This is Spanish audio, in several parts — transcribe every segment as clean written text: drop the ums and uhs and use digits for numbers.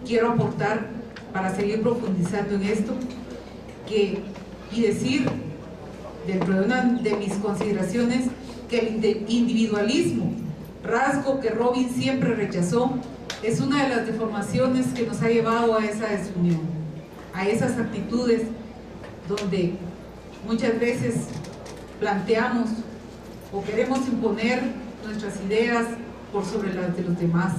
quiero aportar para seguir profundizando en esto y decir, dentro de una de mis consideraciones, que el individualismo, rasgo que Robin siempre rechazó, es una de las deformaciones que nos ha llevado a esa desunión, a esas actitudes donde muchas veces planteamos o queremos imponer nuestras ideas por sobre las de los demás.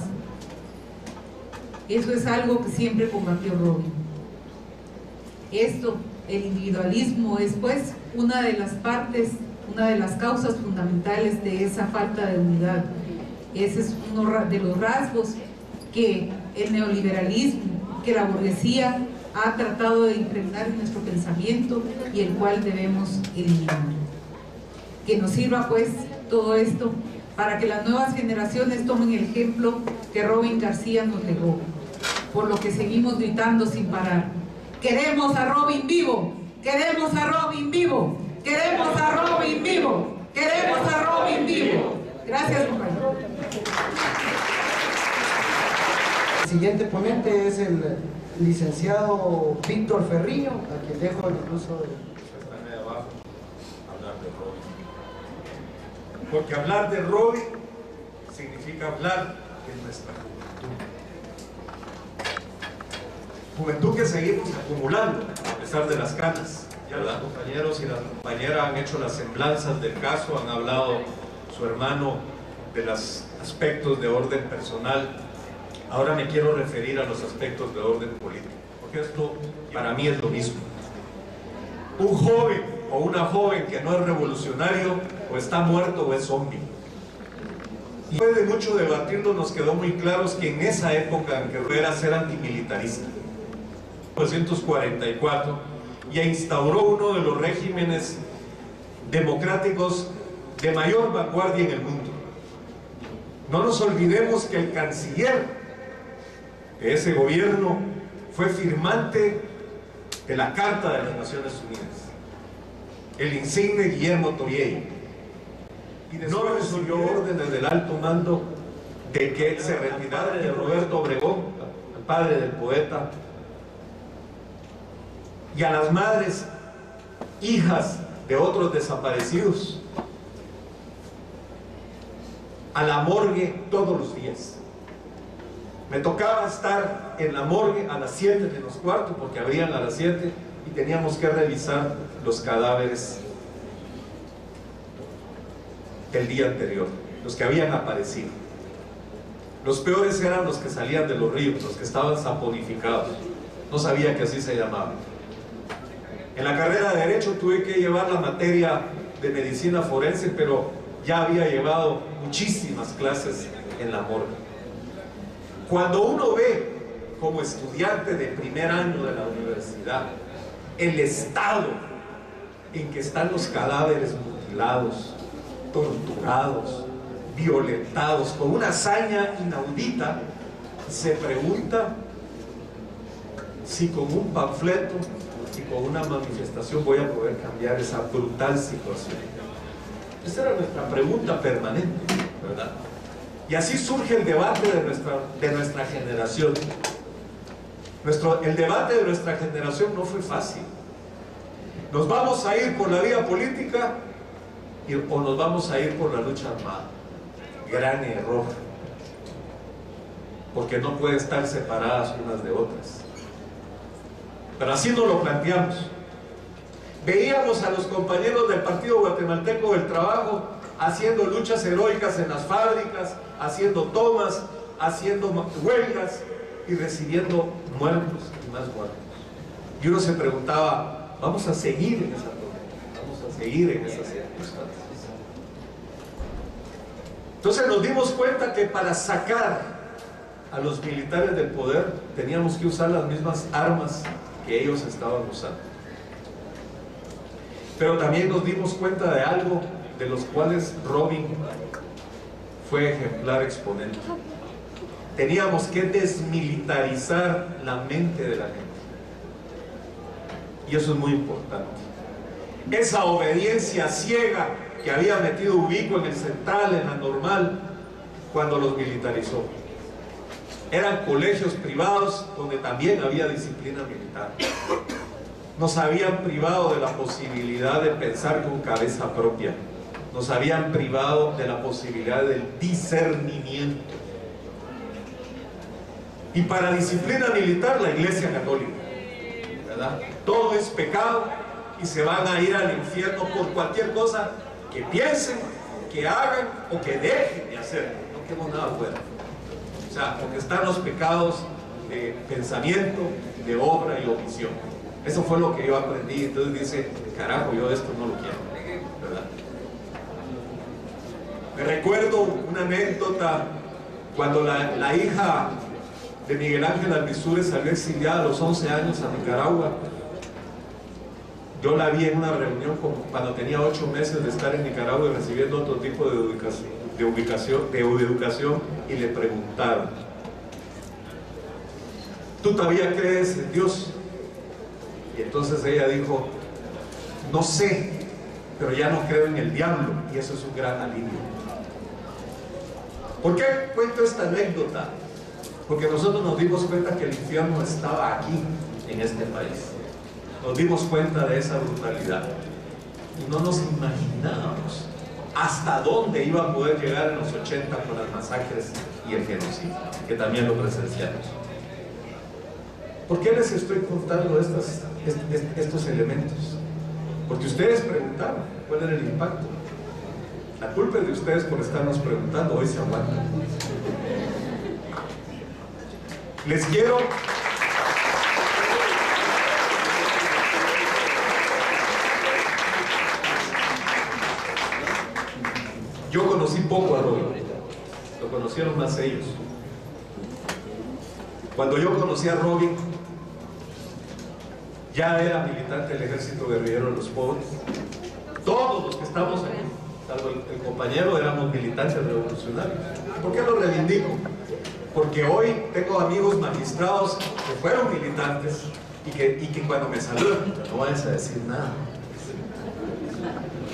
Eso es algo que siempre combatió Robin. Esto, el individualismo, es pues una de las partes, una de las causas fundamentales de esa falta de unidad. Ese es uno de los rasgos que el neoliberalismo, que la burguesía ha tratado de impregnar en nuestro pensamiento y el cual debemos eliminar. Que nos sirva pues todo esto para que las nuevas generaciones tomen el ejemplo que Robin García nos legó, por lo que seguimos gritando sin parar: queremos a Robin vivo, queremos a Robin vivo, queremos a Robin vivo, queremos a Robin vivo. Gracias, compañero. El siguiente ponente es el licenciado Víctor Ferriño, a quien dejo el uso de... Hablar de Robin. Porque hablar de Robin significa hablar de nuestra juventud. Juventud que seguimos acumulando a pesar de las canas. Ya los compañeros y las compañeras han hecho las semblanzas del caso, han hablado su hermano de los aspectos de orden personal. Ahora me quiero referir a los aspectos de orden político, porque esto para mí es lo mismo. Un joven o una joven que no es revolucionario, o está muerto o es zombie. Y después de mucho debatirlo, nos quedó muy claro que en esa época en que era ser antimilitarista, 1944, ya instauró uno de los regímenes democráticos de mayor vanguardia en el mundo. No nos olvidemos que el canciller de ese gobierno fue firmante de la Carta de las Naciones Unidas, el insigne Guillermo Toriello, y no recibió órdenes del alto mando de que se retirara de Roberto Obregón, el padre del poeta, y a las madres, hijas de otros desaparecidos, a la morgue todos los días. Me tocaba estar en la morgue a las 7 menos cuarto, porque abrían a las 7 y teníamos que revisar los cadáveres del día anterior, los que habían aparecido. Los peores eran los que salían de los ríos, los que estaban saponificados. No sabía que así se llamaban. En la carrera de Derecho tuve que llevar la materia de medicina forense, pero ya había llevado muchísimas clases en la morgue. Cuando uno ve como estudiante de primer año de la universidad el estado en que están los cadáveres mutilados, torturados, violentados, con una hazaña inaudita, se pregunta si con un panfleto y con una manifestación voy a poder cambiar esa brutal situación. Esa era nuestra pregunta permanente, ¿verdad? Y así surge el debate de nuestra generación. El debate de nuestra generación no fue fácil. ¿Nos vamos a ir por la vía política o nos vamos a ir por la lucha armada? Gran error, porque no pueden estar separadas unas de otras. Pero así nos lo planteamos. Veíamos a los compañeros del Partido Guatemalteco del Trabajo haciendo luchas heroicas en las fábricas, haciendo tomas, haciendo huelgas y recibiendo muertos y más muertos. Y uno se preguntaba, ¿vamos a seguir en esa tormenta? ¿Vamos a seguir en esas circunstancias? Entonces nos dimos cuenta que para sacar a los militares del poder teníamos que usar las mismas armas que ellos estaban usando. Pero también nos dimos cuenta de algo de los cuales Robin fue ejemplar exponente. Teníamos que desmilitarizar la mente de la gente. Y eso es muy importante. Esa obediencia ciega que había metido Ubico en el Central, en la Normal, cuando los militarizó. eran colegios privados donde también había disciplina militar. Nos habían privado de la posibilidad de pensar con cabeza propia. Nos habían privado de la posibilidad del discernimiento. Y para disciplina militar, la Iglesia Católica, ¿verdad? Todo es pecado y se van a ir al infierno por cualquier cosa que piensen, que hagan o que dejen de hacer. No quedó nada fuera. O sea, porque están los pecados de pensamiento, de obra y omisión. Eso fue lo que yo aprendí. Entonces dice, carajo, yo esto no lo quiero, ¿verdad? Me recuerdo una anécdota cuando la hija de Miguel Ángel Alvisure salió exiliada a los 11 años a Nicaragua. Yo la vi en una reunión cuando tenía 8 meses de estar en Nicaragua y recibiendo otro tipo de educación, y le preguntaron: ¿tú todavía crees en Dios? Y entonces ella dijo: no sé, pero ya no creo en el diablo, y eso es un gran alivio. ¿Por qué cuento esta anécdota? Porque nosotros nos dimos cuenta que el infierno estaba aquí, en este país. Nos dimos cuenta de esa brutalidad y no nos imaginábamos hasta dónde iba a poder llegar en los 80 con las masacres y el genocidio, que también lo presenciamos. ¿Por qué les estoy contando estos elementos? Porque ustedes preguntaron cuál era el impacto. La culpa es de ustedes por estarnos preguntando. Hoy se aguantan. Les quiero... Yo conocí poco a Robin, lo conocieron más ellos. Cuando yo conocí a Robin, ya era militante del Ejército Guerrillero de los Pobres. Todos los que estamos aquí, salvo el compañero, éramos militantes revolucionarios. ¿Por qué lo reivindico? Porque hoy tengo amigos magistrados que fueron militantes y que cuando me saludan, no vayas a decir nada.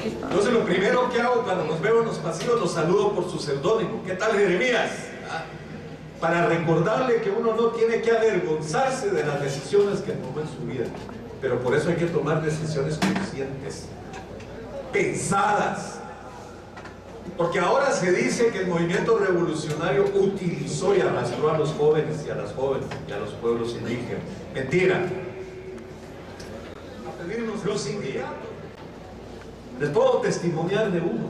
Entonces lo primero que hago cuando nos veo en los pasillos, los saludo por su seudónimo. ¿Qué tal, Jeremías? Para recordarle que uno no tiene que avergonzarse de las decisiones que tomó en su vida, pero por eso hay que tomar decisiones conscientes, pensadas. Porque ahora se dice que el movimiento revolucionario utilizó y arrastró a los jóvenes y a las jóvenes y a los pueblos indígenas. Mentira. A pedirnos los indígenas. Les puedo testimoniar de uno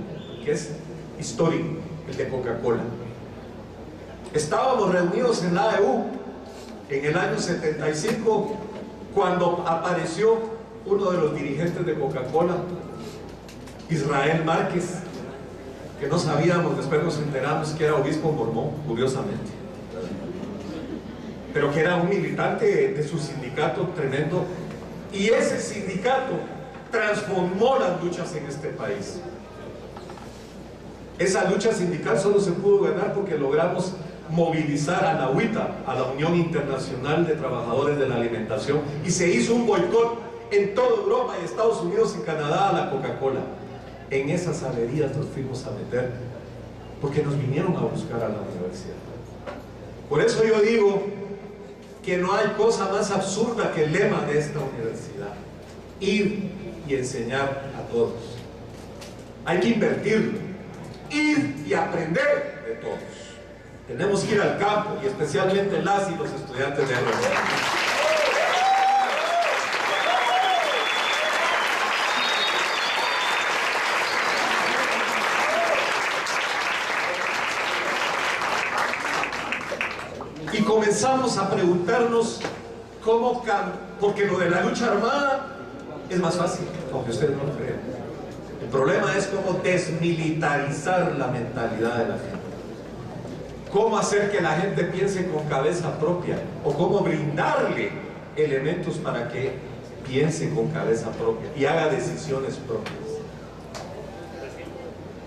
que es histórico, el de Coca-Cola. Estábamos reunidos en la AEU en el año 75 cuando apareció uno de los dirigentes de Coca-Cola, Israel Márquez, que no sabíamos, después nos enteramos que era obispo mormón, curiosamente, pero que era un militante de su sindicato tremendo, y ese sindicato transformó las luchas en este país. Esa lucha sindical solo se pudo ganar porque logramos movilizar a la UITA, a la Unión Internacional de Trabajadores de la Alimentación, y se hizo un boicot en toda Europa y Estados Unidos y Canadá a la Coca-Cola. En esas averías nos fuimos a meter porque nos vinieron a buscar a la universidad. Por eso yo digo que no hay cosa más absurda que el lema de esta universidad: ir y enseñar a todos. Hay que invertirlo, ir y aprender de todos. Tenemos que ir al campo, y especialmente las y los estudiantes de agronomía. Y comenzamos a preguntarnos cómo, porque lo de la lucha armada es más fácil, aunque ustedes no lo crean. El problema es cómo desmilitarizar la mentalidad de la gente. Cómo hacer que la gente piense con cabeza propia, o cómo brindarle elementos para que piense con cabeza propia y haga decisiones propias.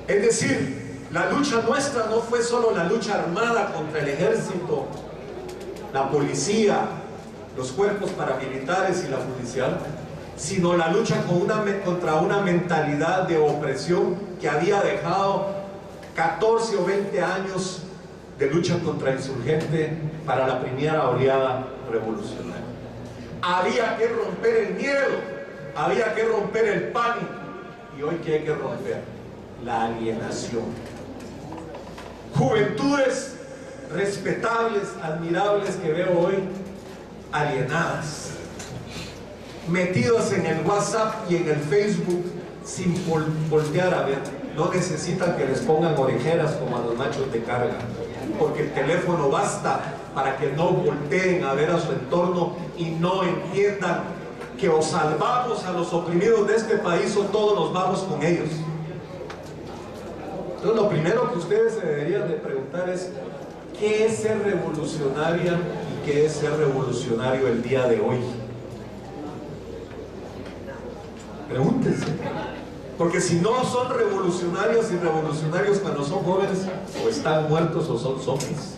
Es decir, la lucha nuestra no fue solo la lucha armada contra el ejército, la policía, los cuerpos paramilitares y la judicial, sino la lucha contra una mentalidad de opresión que había dejado 14 o 20 años de lucha contrainsurgente para la primera oleada revolucionaria. Había que romper el miedo, había que romper el pánico, y hoy ¿qué hay que romper? La alienación. Juventudes respetables, admirables que veo hoy alienadas, metidos en el WhatsApp y en el Facebook sin voltear a ver. No necesitan que les pongan orejeras como a los machos de carga, porque el teléfono basta para que no volteen a ver a su entorno y no entiendan que o salvamos a los oprimidos de este país o todos nos vamos con ellos. Entonces lo primero que ustedes se deberían de preguntar es: ¿qué es ser revolucionaria y qué es ser revolucionario el día de hoy? Pregúntense, porque si no son revolucionarios y revolucionarios cuando son jóvenes, o están muertos o son zombies.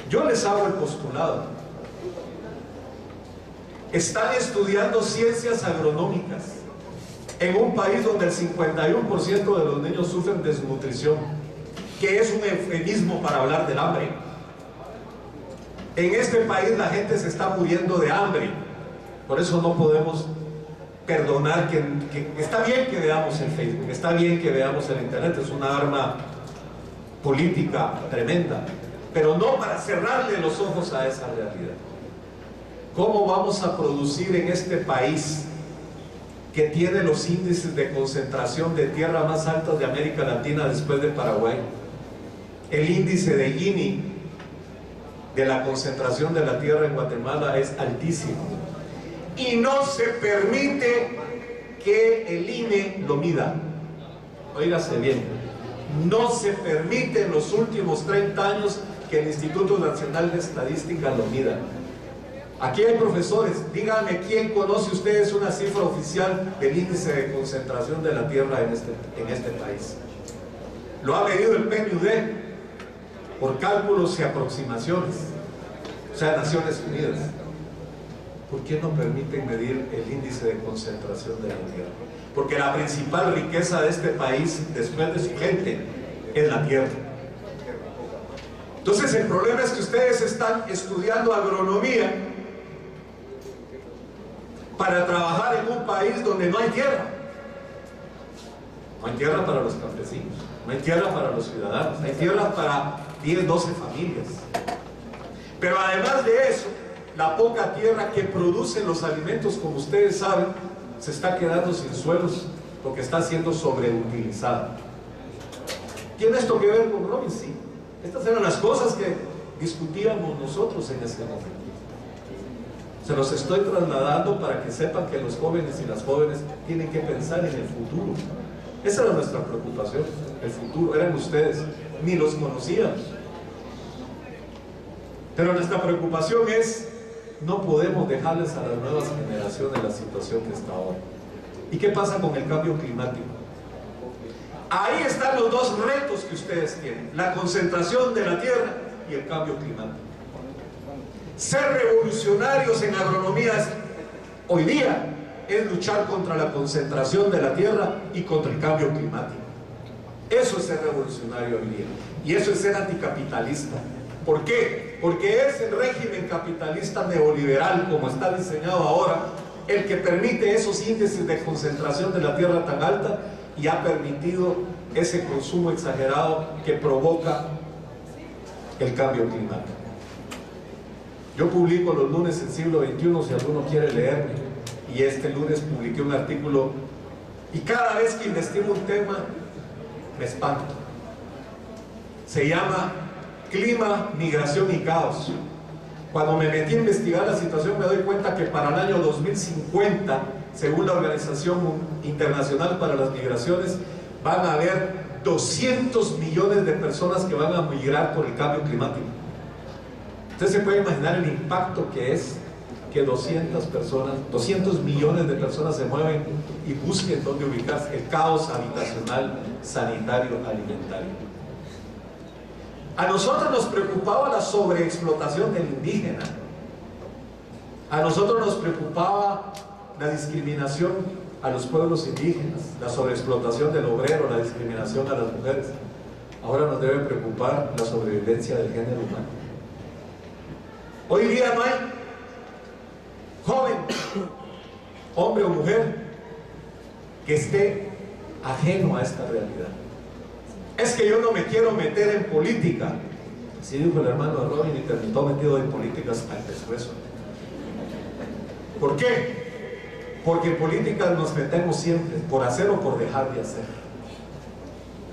Yo les hago el postulado: están estudiando ciencias agronómicas en un país donde el 51% de los niños sufren desnutrición, que es un eufemismo para hablar del hambre. En este país la gente se está muriendo de hambre. Por eso no podemos perdonar que está bien que veamos el Facebook, está bien que veamos el internet, es una arma política tremenda, pero no para cerrarle los ojos a esa realidad. ¿Cómo vamos a producir en este país que tiene los índices de concentración de tierra más altos de América Latina después de Paraguay? El índice de Gini de la concentración de la tierra en Guatemala es altísimo, y no se permite que el INE lo mida. Óigase bien, no se permite en los últimos 30 años que el Instituto Nacional de Estadística lo mida. Aquí hay profesores, díganme quién conoce ustedes una cifra oficial del índice de concentración de la tierra en este país. Lo ha medido el PNUD por cálculos y aproximaciones, o sea, Naciones Unidas. ¿Por qué no permiten medir el índice de concentración de la tierra? Porque la principal riqueza de este país, después de su gente, es la tierra. Entonces el problema es que ustedes están estudiando agronomía para trabajar en un país donde no hay tierra. No hay tierra para los campesinos, no hay tierra para los ciudadanos, hay tierra para 10, 12 familias. Pero además de eso, la poca tierra que produce los alimentos, como ustedes saben, se está quedando sin suelos porque está siendo sobreutilizada. ¿Tiene esto que ver con Robin? Sí. Estas eran las cosas que discutíamos nosotros en ese momento. Se los estoy trasladando para que sepan que los jóvenes y las jóvenes tienen que pensar en el futuro. Esa era nuestra preocupación, el futuro. Eran ustedes, ni los conocíamos. Pero nuestra preocupación es: no podemos dejarles a las nuevas generaciones la situación que está ahora. ¿Y qué pasa con el cambio climático? Ahí están los dos retos que ustedes tienen: la concentración de la tierra y el cambio climático. Ser revolucionarios en agronomía hoy día es luchar contra la concentración de la tierra y contra el cambio climático. Eso es ser revolucionario hoy día, y eso es ser anticapitalista. ¿Por qué? Porque es el régimen capitalista neoliberal, como está diseñado ahora, el que permite esos índices de concentración de la tierra tan alta y ha permitido ese consumo exagerado que provoca el cambio climático. Yo publico los lunes en Siglo XXI, si alguno quiere leerme, y este lunes publiqué un artículo, y cada vez que investigo un tema me espanto. Se llama Clima, Migración y Caos. Cuando me metí a investigar la situación me doy cuenta que para el año 2050, según la Organización Internacional para las Migraciones, van a haber 200 millones de personas que van a migrar por el cambio climático. Usted se puede imaginar el impacto que es que 200 millones de personas se mueven y busquen dónde ubicarse. El caos habitacional, sanitario, alimentario. A nosotros nos preocupaba la sobreexplotación del indígena. A nosotros nos preocupaba la discriminación a los pueblos indígenas, la sobreexplotación del obrero, la discriminación a las mujeres. Ahora nos debe preocupar la sobrevivencia del género humano. Hoy día no hay joven, hombre o mujer, que esté ajeno a esta realidad. Es que yo no me quiero meter en política. Así dijo el hermano de Robin, y terminó metido en políticas al pescuezo. ¿Por qué? Porque en política nos metemos siempre, por hacer o por dejar de hacer.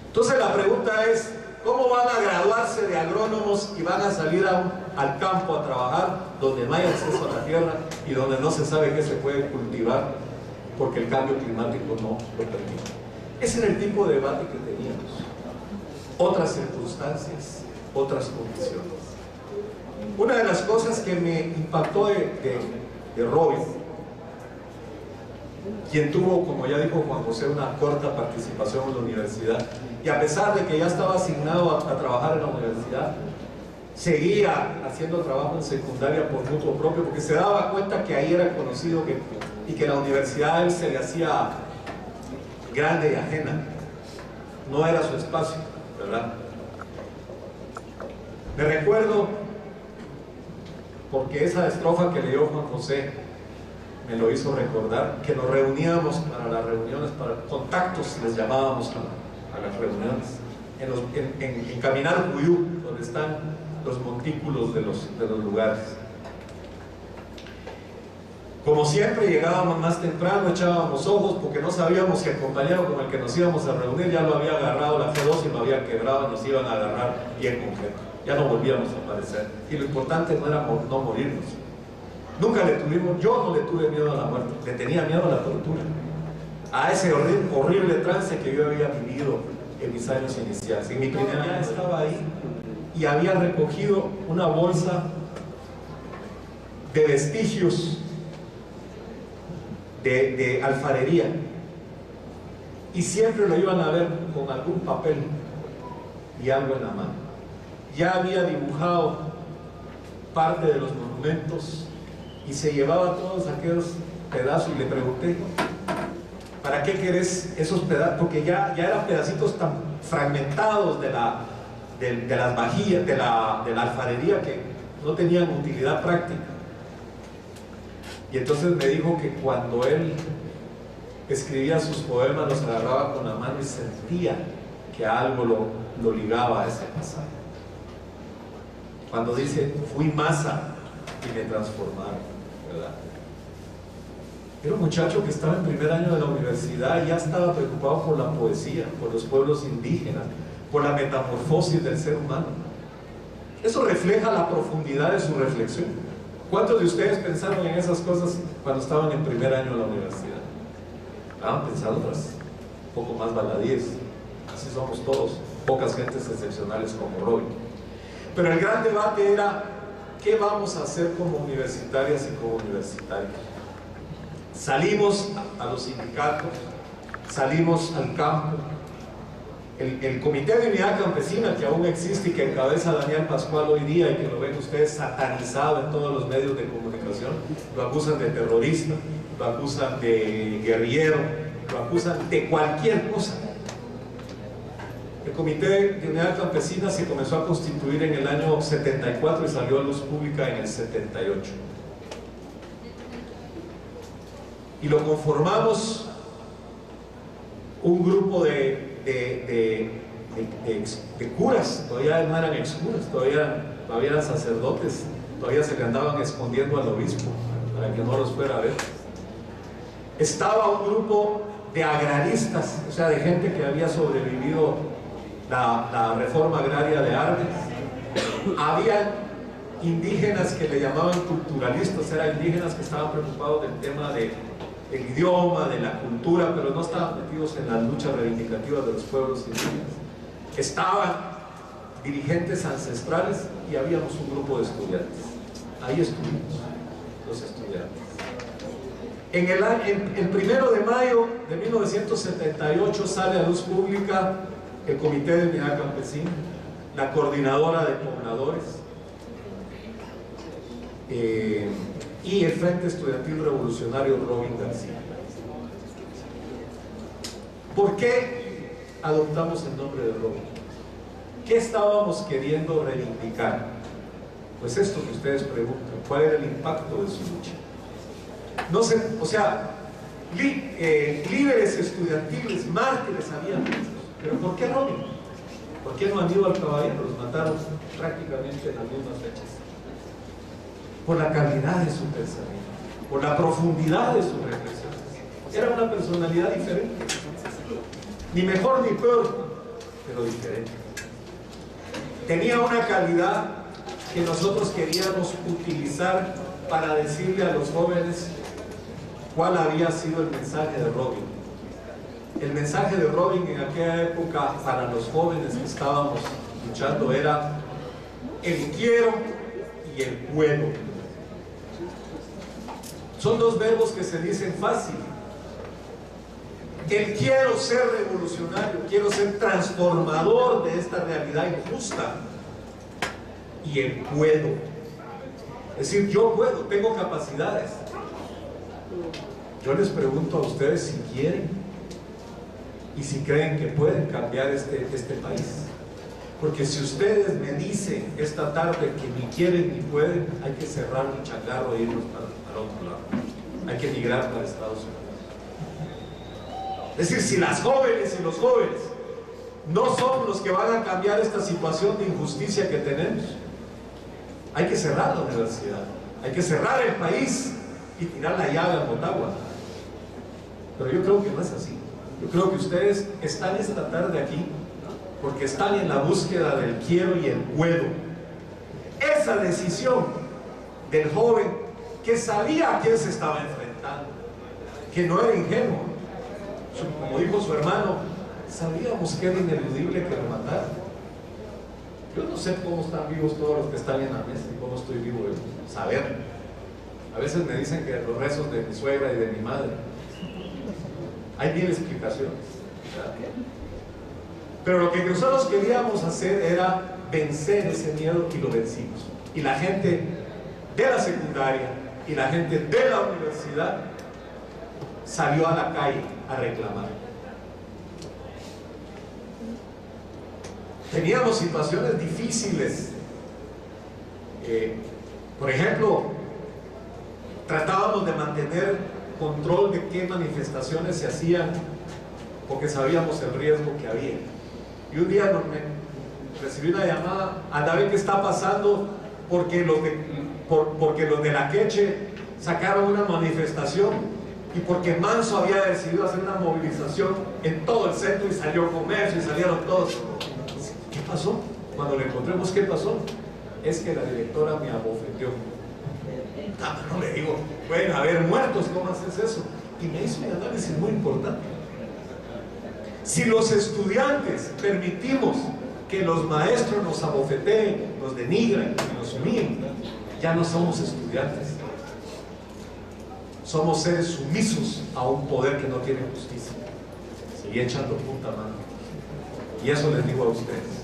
Entonces la pregunta es, ¿cómo van a graduarse de agrónomos y van a salir al campo a trabajar donde no hay acceso a la tierra y donde no se sabe qué se puede cultivar porque el cambio climático no lo permite? Ese era el tipo de debate que teníamos. Otras circunstancias, otras condiciones. Una de las cosas que me impactó de Robin, quien tuvo, como ya dijo Juan José, una corta participación en la universidad, y a pesar de que ya estaba asignado a trabajar en la universidad, seguía haciendo trabajo en secundaria por mutuo propio, porque se daba cuenta que ahí era conocido y que la universidad a él se le hacía grande y ajena, no era su espacio, ¿verdad? Me recuerdo, porque esa estrofa que leyó Juan José me lo hizo recordar, que nos reuníamos para las reuniones, para contactos les llamábamos a las reuniones, en Caminar Cuyú, donde están los montículos de los lugares. Como siempre llegábamos más temprano, echábamos ojos porque no sabíamos si el compañero con el que nos íbamos a reunir ya lo había agarrado la G2 y lo había quebrado y nos iban a agarrar bien concreto. Ya no volvíamos a aparecer. Y lo importante no era no morirnos. Nunca le tuvimos, yo no le tuve miedo a la muerte, le tenía miedo a la tortura. A ese horrible trance que yo había vivido en mis años iniciales. En mi primer año estaba ahí y había recogido una bolsa de vestigios de alfarería, y siempre lo iban a ver con algún papel y algo en la mano. Ya había dibujado parte de los monumentos y se llevaba todos aquellos pedazos, y le pregunté, ¿para qué querés esos pedazos? Porque ya eran pedacitos tan fragmentados de las vajillas, de la alfarería, que no tenían utilidad práctica. Y entonces me dijo que cuando él escribía sus poemas los agarraba con la mano y sentía que algo lo ligaba a ese pasaje. Cuando dice, fui masa y me transformaron, ¿verdad? Era un muchacho que estaba en primer año de la universidad y ya estaba preocupado por la poesía, por los pueblos indígenas, por la metamorfosis del ser humano. Eso refleja la profundidad de su reflexión. ¿Cuántos de ustedes pensaron en esas cosas cuando estaban en primer año de la universidad? Estaban pensando otras, un poco más baladíes. Así somos todos, pocas gentes excepcionales como Robin. Pero el gran debate era, ¿qué vamos a hacer como universitarias y como universitarios? Salimos a los sindicatos, salimos al campo. El Comité de Unidad Campesina, que aún existe y que encabeza Daniel Pascual hoy día, y que lo ven ustedes satanizado en todos los medios de comunicación, lo acusan de terrorista, lo acusan de guerrillero, lo acusan de cualquier cosa. El Comité de Unidad Campesina se comenzó a constituir en el año 74 y salió a luz pública en el 78. Y lo conformamos un grupo de curas, todavía no eran excuras, todavía eran sacerdotes, todavía se le andaban escondiendo al obispo para que no los fuera a ver. Estaba un grupo de agraristas, o sea, de gente que había sobrevivido la reforma agraria de Arbenz. Había indígenas que le llamaban culturalistas, eran indígenas que estaban preocupados del tema del idioma, de la cultura, pero no estaban metidos en las luchas reivindicativas de los pueblos indígenas. Estaban dirigentes ancestrales y habíamos un grupo de estudiantes. Ahí estuvimos, los estudiantes. El 1 de mayo de 1978 sale a luz pública el Comité de Unidad Campesina, la Coordinadora de Pobladores y el Frente Estudiantil Revolucionario Robin García. ¿Por qué adoptamos el nombre de Robin? ¿Qué estábamos queriendo reivindicar? Pues esto que ustedes preguntan, ¿cuál era el impacto de su lucha? No sé, o sea, líderes estudiantiles, mártires había muchos, pero ¿por qué Robin? ¿Por qué no Aníbal Caballero? Los mataron prácticamente en las mismas fechas. Por la calidad de su pensamiento, por la profundidad de sus reflexiones. Era una personalidad diferente, ni mejor ni peor, pero diferente. Tenía una calidad que nosotros queríamos utilizar para decirle a los jóvenes cuál había sido el mensaje de Robin. El mensaje de Robin en aquella época para los jóvenes que estábamos luchando era el quiero y el puedo. Son dos verbos que se dicen fácil. El quiero ser revolucionario, quiero ser transformador de esta realidad injusta. Y el puedo. Es decir, yo puedo, tengo capacidades. Yo les pregunto a ustedes si quieren y si creen que pueden cambiar este país. Porque si ustedes me dicen esta tarde que ni quieren ni pueden, hay que cerrar un changarro e irnos al otro lado. Hay que emigrar para Estados Unidos. Es decir, si las jóvenes y los jóvenes no son los que van a cambiar esta situación de injusticia que tenemos, hay que cerrar la universidad, hay que cerrar el país y tirar la llave al Motagua. Pero yo creo que no es así. Yo creo que ustedes están esta tarde aquí porque están en la búsqueda del quiero y el puedo. Esa decisión del joven que sabía a quién se estaba enfrentando, que no era ingenuo, como dijo su hermano, sabíamos que era ineludible que lo mataran. Yo no sé cómo están vivos todos los que están en la mesa y cómo estoy vivo de saber. A veces me dicen que los rezos de mi suegra y de mi madre. Hay mil explicaciones, ¿verdad? Pero lo que nosotros queríamos hacer era vencer ese miedo y lo vencimos. Y la gente de la secundaria y la gente de la universidad salió a la calle a reclamar. Teníamos situaciones difíciles. Por ejemplo, tratábamos de mantener control de qué manifestaciones se hacían porque sabíamos el riesgo que había. Y un día recibí una llamada: anda a ver qué está pasando porque los de la Queche sacaron una manifestación y porque Manso había decidido hacer una movilización en todo el centro y salió comercio y salieron todos. ¿Qué pasó? Cuando le encontremos, ¿qué pasó? Es que la directora me abofeteó. No le digo, pueden haber muertos, ¿cómo haces eso? Y me hizo un análisis muy importante. Si los estudiantes permitimos que los maestros nos abofeteen, nos denigren y nos humillen, ya no somos estudiantes. Somos seres sumisos a un poder que no tiene justicia. Seguí echando punta mano. Y eso les digo a ustedes.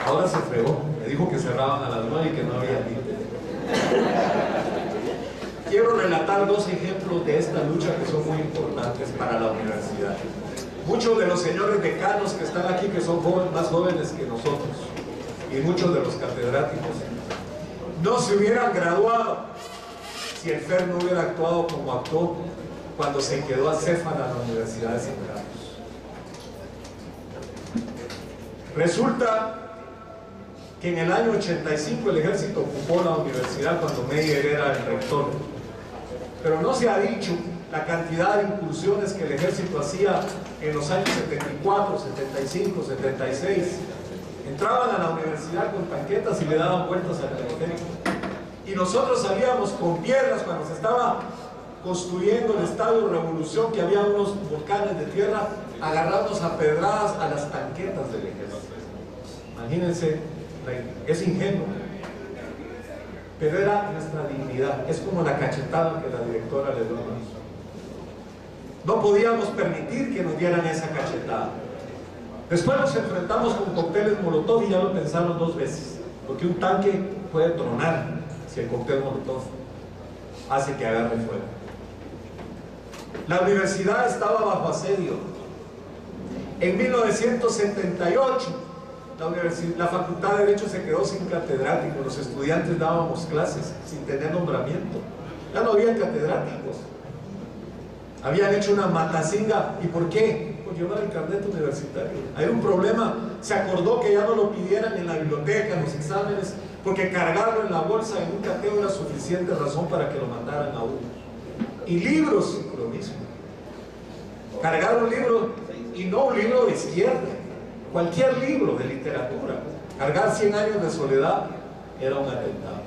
Ahora se fregó, me dijo que cerraban a las 9 y que no había límite. Quiero relatar dos ejemplos de esta lucha que son muy importantes para la universidad. Muchos de los señores decanos que están aquí, que son más jóvenes que nosotros, y muchos de los catedráticos, no se hubieran graduado si el FER no hubiera actuado como actuó cuando se quedó acéfala a la Universidad de San Carlos. Resulta que en el año 85 el ejército ocupó la universidad cuando Meyer era el rector, pero no se ha dicho la cantidad de incursiones que el ejército hacía en los años 74, 75, 76. Entraban a la universidad con tanquetas y le daban vueltas al teleférico, y nosotros salíamos con piedras cuando se estaba construyendo el Estadio Revolución, que había unos volcanes de tierra, agarrarnos a pedradas a las tanquetas del ejército. Imagínense, es ingenuo, pero era nuestra dignidad. Es como la cachetada que la directora le dio a nosotros. No podíamos permitir que nos dieran esa cachetada. Después nos enfrentamos con cócteles Molotov y ya lo pensaron dos veces, porque un tanque puede tronar si el cóctel Molotov hace que agarre fuego. La universidad estaba bajo asedio. En 1978, la Facultad de Derecho se quedó sin catedrático. Los estudiantes dábamos clases sin tener nombramiento. Ya no había catedráticos. Habían hecho una matacinga. ¿Y por qué? Por llevar el carnet universitario. Hay un problema. Se acordó que ya no lo pidieran en la biblioteca, en los exámenes, porque cargarlo en la bolsa en un cateo era suficiente razón para que lo mandaran a uno. Y libros, lo mismo. Cargar un libro, y no un libro de izquierda, cualquier libro de literatura. Cargar 100 años de soledad era un atentado.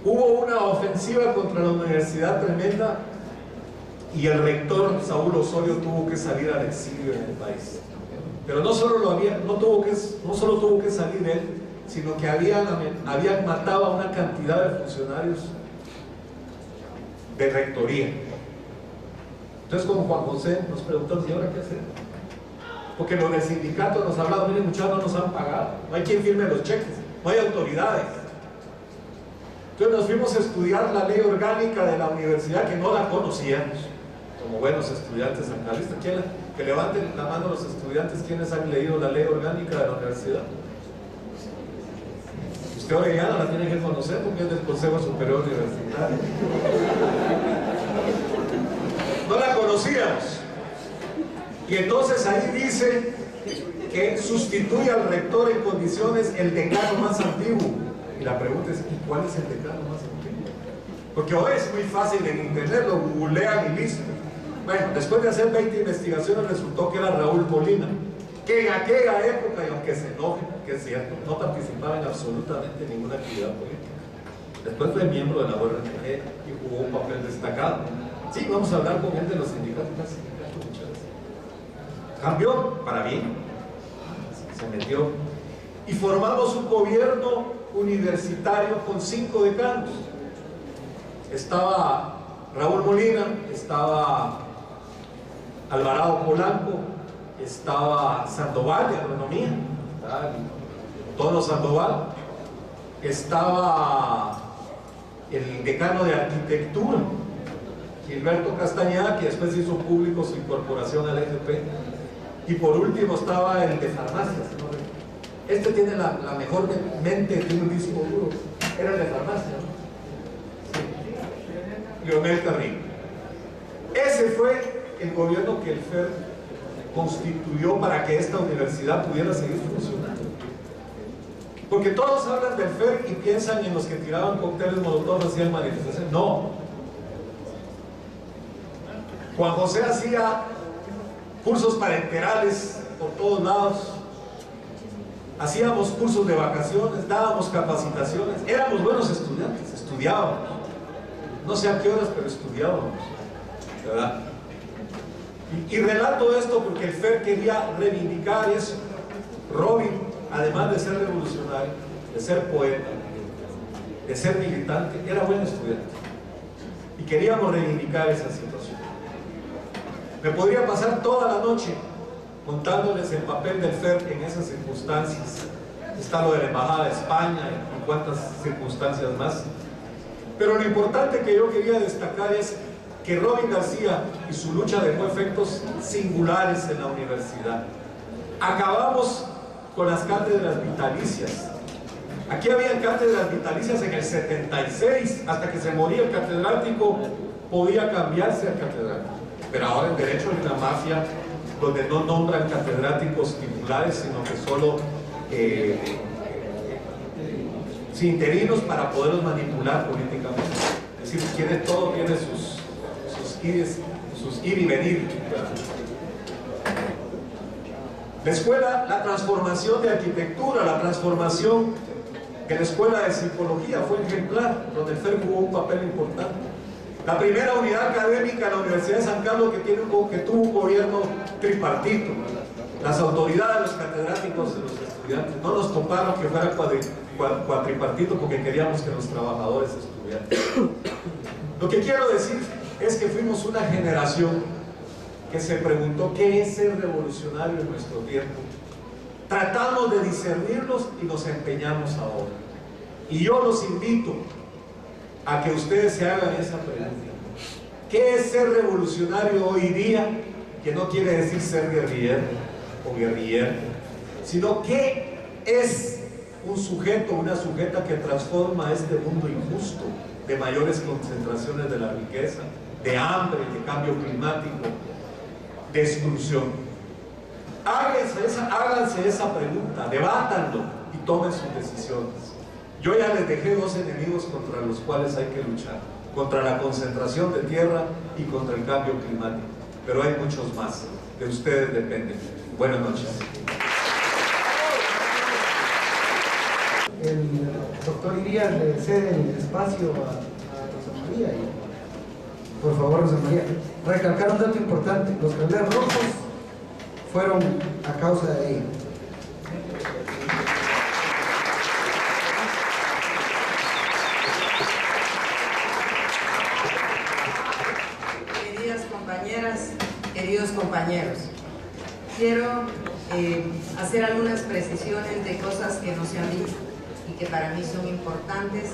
Hubo una ofensiva contra la universidad tremenda y el rector Saúl Osorio tuvo que salir al exilio en el país. Pero no solo tuvo que salir él, sino que habían matado a una cantidad de funcionarios de rectoría. Entonces, como Juan José, nos preguntamos, ¿y ahora qué hacer? Porque los del sindicato nos hablaban, miren muchachos, no nos han pagado, no hay quien firme los cheques, no hay autoridades. Entonces nos fuimos a estudiar la ley orgánica de la universidad, que no la conocíamos, como buenos estudiantes sancaristas. Que levanten la mano los estudiantes quienes han leído la ley orgánica de la universidad. Usted Orellana la tiene que conocer porque es del Consejo Superior Universitario. No la conocíamos. Y entonces ahí dice que sustituye al rector en condiciones el decano más antiguo. Y la pregunta es, ¿y cuál es el decano más antiguo? Porque hoy es muy fácil en internet, lo googlean y listo. Bueno, después de hacer 20 investigaciones resultó que era Raúl Molina, que en aquella época, y aunque se enoje, que es cierto, no participaba en absolutamente ninguna actividad política. Después fue miembro de la URNG y jugó un papel destacado. Sí, vamos a hablar con gente de los sindicatos, muchas veces. Cambió para bien, se metió, y formamos un gobierno universitario con 5 decanos. Estaba Raúl Molina, estaba Alvarado Polanco, estaba Sandoval de Agronomía, Tono Sandoval, estaba el decano de Arquitectura, Gilberto Castañeda, que después hizo público su incorporación al FP, y por último estaba el de Farmacias, ¿no? Este tiene la mejor mente, tiene un disco duro, era el de Farmacia, ¿no? Sí. Leonel Carrillo. Ese fue el gobierno que el FER constituyó para que esta universidad pudiera seguir funcionando. Porque todos hablan del FER y piensan en los que tiraban cócteles Molotov, hacían manifestaciones. No. Juan José hacía cursos parenterales por todos lados. Hacíamos cursos de vacaciones, dábamos capacitaciones, éramos buenos estudiantes, estudiábamos. No sé a qué horas, pero estudiábamos, ¿verdad? Y relato esto porque el FER quería reivindicar eso. Robin, además de ser revolucionario, de ser poeta, de ser militante, era buen estudiante. Y queríamos reivindicar esa situación. Me podría pasar toda la noche contándoles el papel del FER en esas circunstancias. Está lo de la Embajada de España y cuántas circunstancias más. Pero lo importante que yo quería destacar es que Robin García y su lucha dejó efectos singulares en la universidad. Acabamos con las cátedras vitalicias. Aquí habían cátedras vitalicias en el 76, hasta que se moría el catedrático, podía cambiarse al catedrático. Pero ahora en Derecho hay una mafia donde no nombran catedráticos titulares, sino que solo interinos para poderlos manipular políticamente. Es decir, todo tiene sus ir y venir. La escuela, la transformación de arquitectura, la transformación de la escuela de psicología fue ejemplar, donde el FER jugó un papel importante. La primera unidad académica de la Universidad de San Carlos que tuvo un gobierno tripartito. Las autoridades, los catedráticos y los estudiantes. No nos toparon que fuera cuatripartito porque queríamos que los trabajadores estudiaran. Lo que quiero decir es que fuimos una generación que se preguntó qué es ser revolucionario en nuestro tiempo. tratamos de discernirlos y nos empeñamos ahora. Y yo los invito a que ustedes se hagan esa pregunta. ¿Qué es ser revolucionario hoy día? Que no quiere decir ser guerrillero o guerrillero, sino qué es un sujeto, una sujeta que transforma este mundo injusto, de mayores concentraciones de la riqueza, de hambre, de cambio climático, de exclusión. Háganse esa pregunta, debátanlo y tomen sus decisiones. Yo ya les dejé dos enemigos contra los cuales hay que luchar: contra la concentración de tierra y contra el cambio climático. Pero hay muchos más, de ustedes dependen. Buenas noches. El doctor Irías le cede el espacio a Rosa María. Y, por favor, Rosa María, recalcar un dato importante: los cableros rojos fueron a causa de ella. Queridas compañeras, queridos compañeros, quiero hacer algunas precisiones de cosas que no se han dicho y que para mí son importantes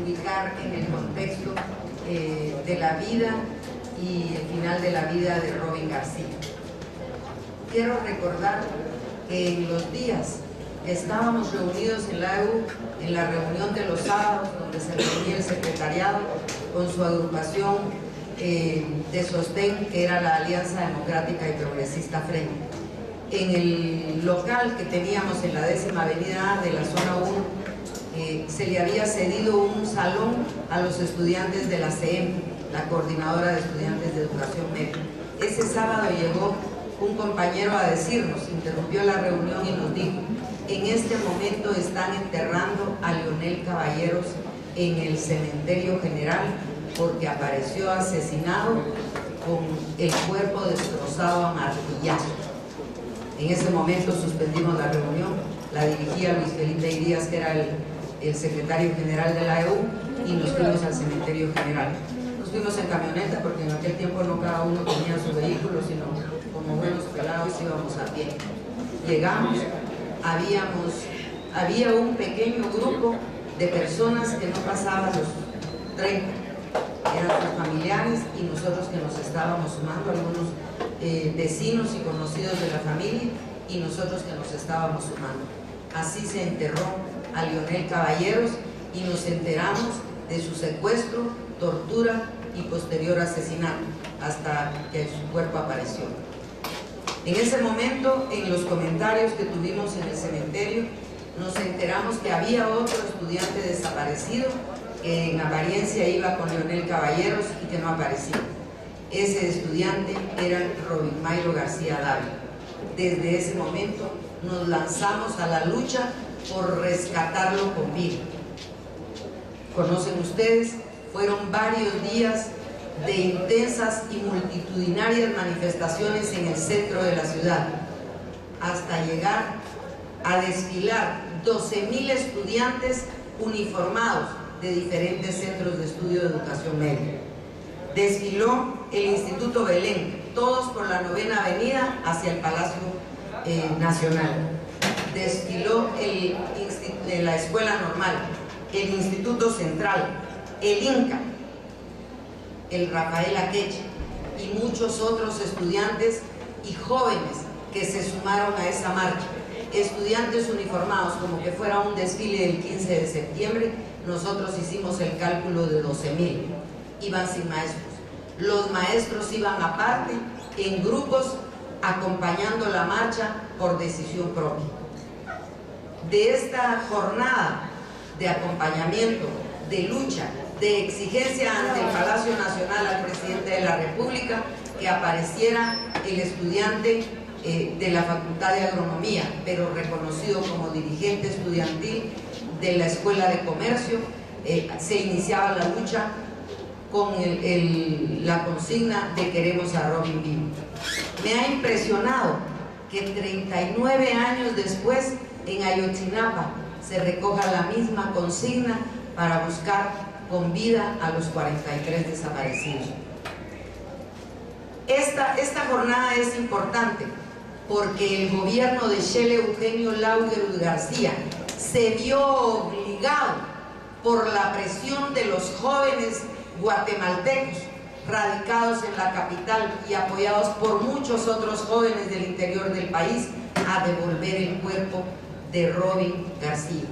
ubicar en el contexto de la vida y el final de la vida de Robin García. Quiero recordar que en los días que estábamos reunidos en la EU, en la reunión de los sábados, donde se reunía el secretariado con su agrupación de sostén, que era la Alianza Democrática y Progresista Frente, en el local que teníamos en la 10ª Avenida de la Zona 1, se le había cedido un salón a los estudiantes de la CEM, la Coordinadora de Estudiantes de Educación Media. Ese sábado llegó un compañero a decirnos, interrumpió la reunión y nos dijo: en este momento están enterrando a Leonel Caballeros en el cementerio general porque apareció asesinado con el cuerpo destrozado a martillazos. En ese momento suspendimos la reunión, la dirigía Luis Felipe Irías, que era el secretario general de la EU, y nos fuimos al cementerio general. Nos fuimos en camioneta porque en aquel tiempo no cada uno tenía su vehículo, sino como buenos pelados íbamos a pie. Llegamos, había un pequeño grupo de personas que no pasaban los 30, eran sus familiares y nosotros que nos estábamos sumando, algunos vecinos y conocidos de la familia, y nosotros que nos estábamos sumando. Así se enterró a Leonel Caballeros y nos enteramos de su secuestro, tortura y posterior asesinato, hasta que su cuerpo apareció. En ese momento, en los comentarios que tuvimos en el cementerio, nos enteramos que había otro estudiante desaparecido que en apariencia iba con Leonel Caballeros y que no aparecía. Ese estudiante era Robin Mayro García Dávila. Desde ese momento nos lanzamos a la lucha por rescatarlo con vida. Conocen ustedes, fueron varios días de intensas y multitudinarias manifestaciones en el centro de la ciudad, hasta llegar a desfilar 12.000 estudiantes uniformados de diferentes centros de estudio de educación media. Desfiló el Instituto Belén, todos por la 9ª Avenida hacia el Palacio Nacional. Desfiló la Escuela Normal, el Instituto Central, el INCA, el Rafael Akeche y muchos otros estudiantes y jóvenes que se sumaron a esa marcha. Estudiantes uniformados, como que fuera un desfile del 15 de septiembre, nosotros hicimos el cálculo de 12.000. Iban sin maestros. Los maestros iban aparte, en grupos, acompañando la marcha por decisión propia. De esta jornada de acompañamiento, de lucha, de exigencia ante el Palacio Nacional al presidente de la República que apareciera el estudiante de la Facultad de Agronomía, pero reconocido como dirigente estudiantil de la Escuela de Comercio, se iniciaba la lucha con la consigna de queremos a Robin vivo. Me ha impresionado que 39 años después en Ayotzinapa se recoja la misma consigna para buscar con vida a los 43 desaparecidos. Esta jornada es importante porque el gobierno de Shele Eugenio Laugerud García se vio obligado por la presión de los jóvenes guatemaltecos radicados en la capital y apoyados por muchos otros jóvenes del interior del país a devolver el cuerpo de Robin García.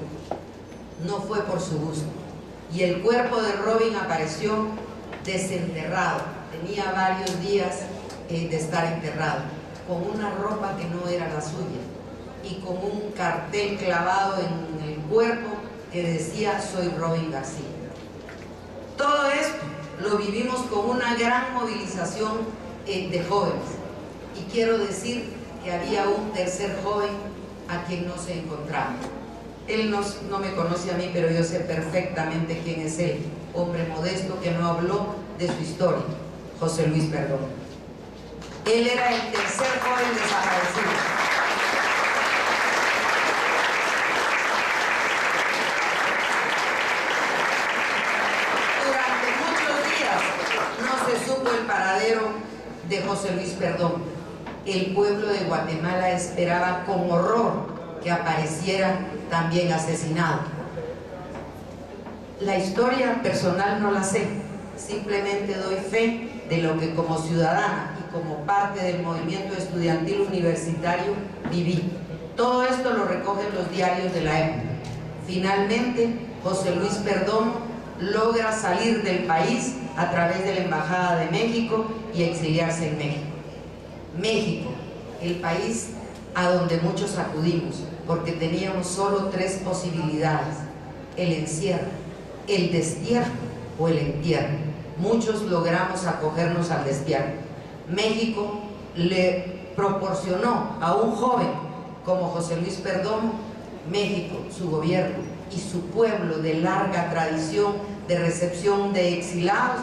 No fue por su gusto. Y el cuerpo de Robin apareció desenterrado, tenía varios días de estar enterrado, con una ropa que no era la suya y con un cartel clavado en el cuerpo que decía: soy Robin García. Todo esto lo vivimos con una gran movilización de jóvenes, y quiero decir que había un tercer joven a quien no se encontraba. Él no me conoce a mí, pero yo sé perfectamente quién es él, hombre modesto que no habló de su historia, José Luis Perdomo. Él era el tercer joven desaparecido. Durante muchos días no se supo el paradero de José Luis Perdomo. El pueblo de Guatemala esperaba con horror que apareciera también asesinado. La historia personal no la sé, simplemente doy fe de lo que como ciudadana y como parte del movimiento estudiantil universitario viví. Todo esto lo recogen los diarios de la época. Finalmente, José Luis Perdomo logra salir del país a través de la Embajada de México y exiliarse en México. México, el país a donde muchos acudimos, porque teníamos solo tres posibilidades: el encierro, el destierro o el entierro. Muchos logramos acogernos al destierro. México le proporcionó a un joven como José Luis Perdomo, México, su gobierno y su pueblo de larga tradición de recepción de exilados,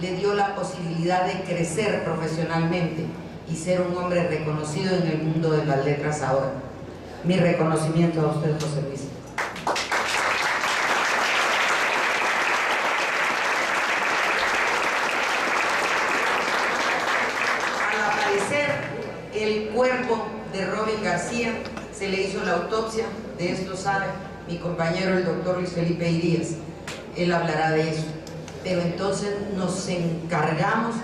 le dio la posibilidad de crecer profesionalmente y ser un hombre reconocido en el mundo de las letras ahora. Mi reconocimiento a usted, José Luis. Al aparecer el cuerpo de Robin García, se le hizo la autopsia. De esto sabe mi compañero el doctor Luis Felipe Irías, él hablará de eso. Pero entonces nos encargamos,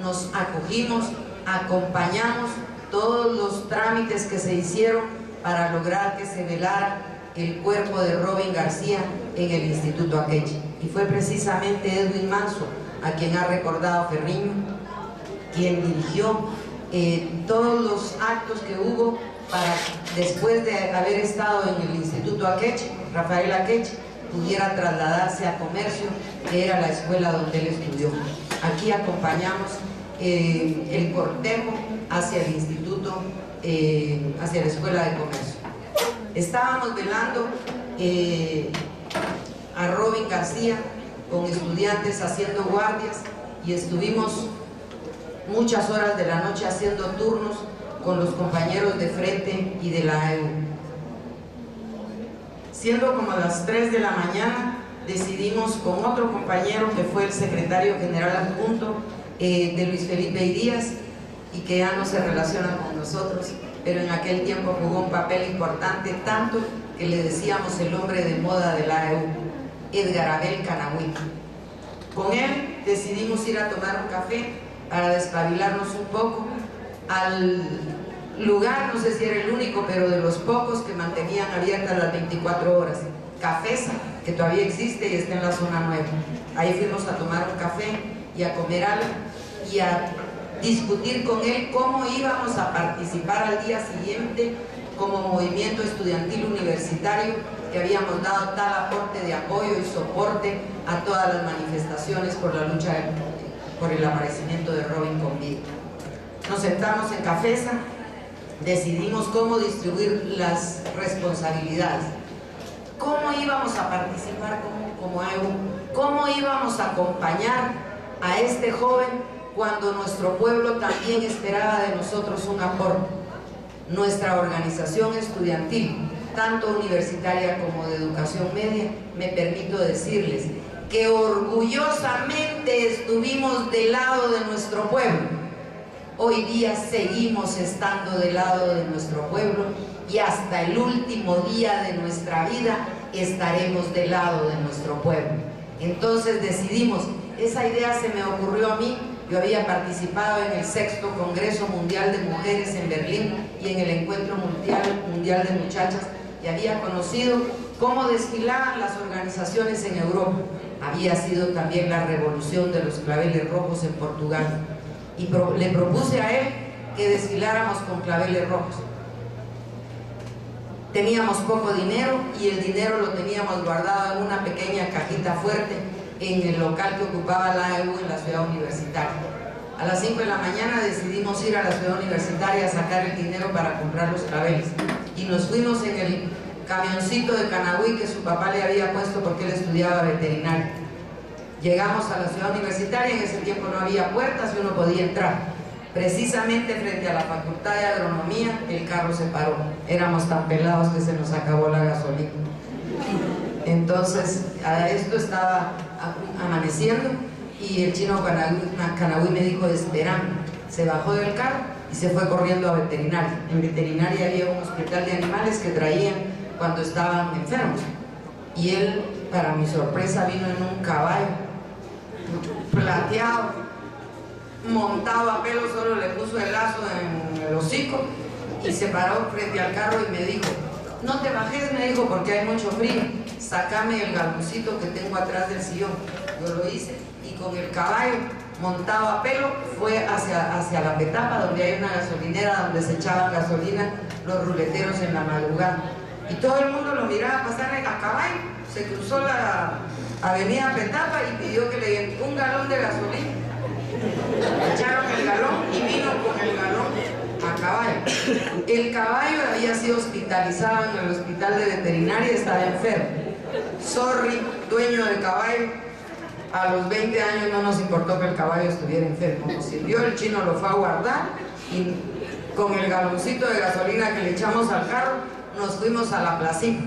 nos acogimos, acompañamos todos los trámites que se hicieron para lograr que se velara el cuerpo de Robin García en el Instituto Akeche. Y fue precisamente Edwin Manso, a quien ha recordado Ferriño, quien dirigió todos los actos que hubo para, después de haber estado en el Instituto Akeche, Rafael Akeche pudiera trasladarse a Comercio, que era la escuela donde él estudió. Aquí acompañamos el cortejo hacia el instituto, hacia la escuela de comercio. Estábamos velando a Robin García con estudiantes haciendo guardias, y estuvimos muchas horas de la noche haciendo turnos con los compañeros de frente y de la AEU. Siendo como las 3 de la mañana, decidimos con otro compañero que fue el secretario general adjunto de Luis Felipe Irías, y que ya no se relaciona con nosotros, pero en aquel tiempo jugó un papel importante, tanto que le decíamos el hombre de moda de la AEU, Edgar Abel Canahuí. Con él decidimos ir a tomar un café para despabilarnos un poco al lugar, no sé si era el único, pero de los pocos que mantenían abiertas las 24 horas, Cafesa, que todavía existe y está en la zona 9. Ahí fuimos a tomar un café y a comer algo y a discutir con él cómo íbamos a participar al día siguiente como movimiento estudiantil universitario, que habíamos dado tal aporte de apoyo y soporte a todas las manifestaciones por la lucha por el aparecimiento de Robin con vida. Nos sentamos en Cafesa, decidimos cómo distribuir las responsabilidades, cómo íbamos a participar como AEU, cómo íbamos a acompañar a este joven cuando nuestro pueblo también esperaba de nosotros un aporte. Nuestra organización estudiantil, tanto universitaria como de educación media, me permito decirles que orgullosamente estuvimos del lado de nuestro pueblo, Hoy día seguimos estando del lado de nuestro pueblo y hasta el último día de nuestra vida estaremos del lado de nuestro pueblo. Entonces decidimos, esa idea se me ocurrió a mí. Yo había participado en el 6º Congreso Mundial de Mujeres en Berlín y en el Encuentro Mundial de Muchachas, y había conocido cómo desfilaban las organizaciones en Europa. Había sido también la revolución de los claveles rojos en Portugal, y le propuse a él que desfiláramos con claveles rojos. Teníamos poco dinero y el dinero lo teníamos guardado en una pequeña cajita fuerte en el local que ocupaba la AEU en la ciudad universitaria. A las 5 de la mañana decidimos ir a la ciudad universitaria a sacar el dinero para comprar los claveles, y nos fuimos en el camioncito de Canagüí que su papá le había puesto porque él estudiaba veterinaria. Llegamos a la ciudad universitaria, en ese tiempo no había puertas y uno podía entrar. Precisamente frente a la Facultad de Agronomía el carro se paró. Éramos tan pelados que se nos acabó la gasolina. Entonces, a esto estaba amaneciendo y el chino Canagüí me dijo, espérame. Se bajó del carro y se fue corriendo a veterinaria. En veterinaria había un hospital de animales que traían cuando estaban enfermos. Y él, para mi sorpresa, vino en un caballo plateado, montado a pelo, solo le puso el lazo en el hocico y se paró frente al carro y me dijo, no te bajes, me dijo, porque hay mucho frío, sácame el galoncito que tengo atrás del sillón. Yo lo hice y con el caballo montado a pelo fue hacia la Petapa, donde hay una gasolinera donde se echaban gasolina los ruleteros en la madrugada, y todo el mundo lo miraba pasar a caballo. Se cruzó la avenida Petapa y pidió que le dieran un galón de gasolina. Echaron el galón y vino con el galón a caballo. El caballo había sido hospitalizado en el hospital de veterinaria y estaba enfermo. Sorry, dueño del caballo, a los 20 años no nos importó que el caballo estuviera enfermo. Nos sirvió, el chino lo fue a guardar y con el galoncito de gasolina que le echamos al carro nos fuimos a la placita.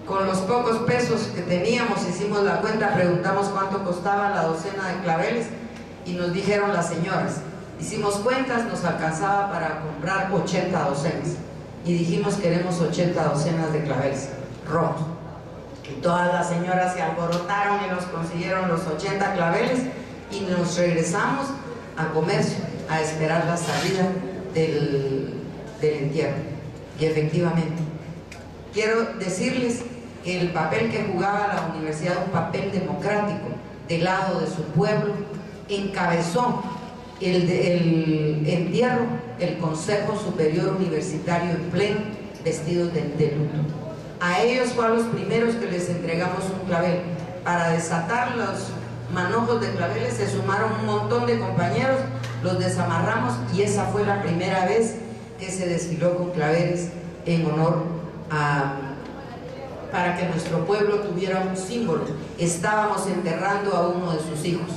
Con los pocos pesos que teníamos hicimos la cuenta, preguntamos cuánto costaba la docena de claveles y nos dijeron las señoras. Hicimos cuentas, nos alcanzaba para comprar 80 docenas y dijimos, queremos 80 docenas de claveles rojos. Y todas las señoras se alborotaron y nos consiguieron los 80 claveles y nos regresamos a comercio a esperar la salida del entierro. Y efectivamente, quiero decirles que el papel que jugaba la universidad, un papel democrático del lado de su pueblo, encabezó el entierro, el Consejo Superior Universitario en pleno, vestidos de luto. A ellos fue a los primeros que les entregamos un clavel. Para desatar los manojos de claveles se sumaron un montón de compañeros, los desamarramos y esa fue la primera vez que se desfiló con claveles en honor para que nuestro pueblo tuviera un símbolo. Estábamos enterrando a uno de sus hijos,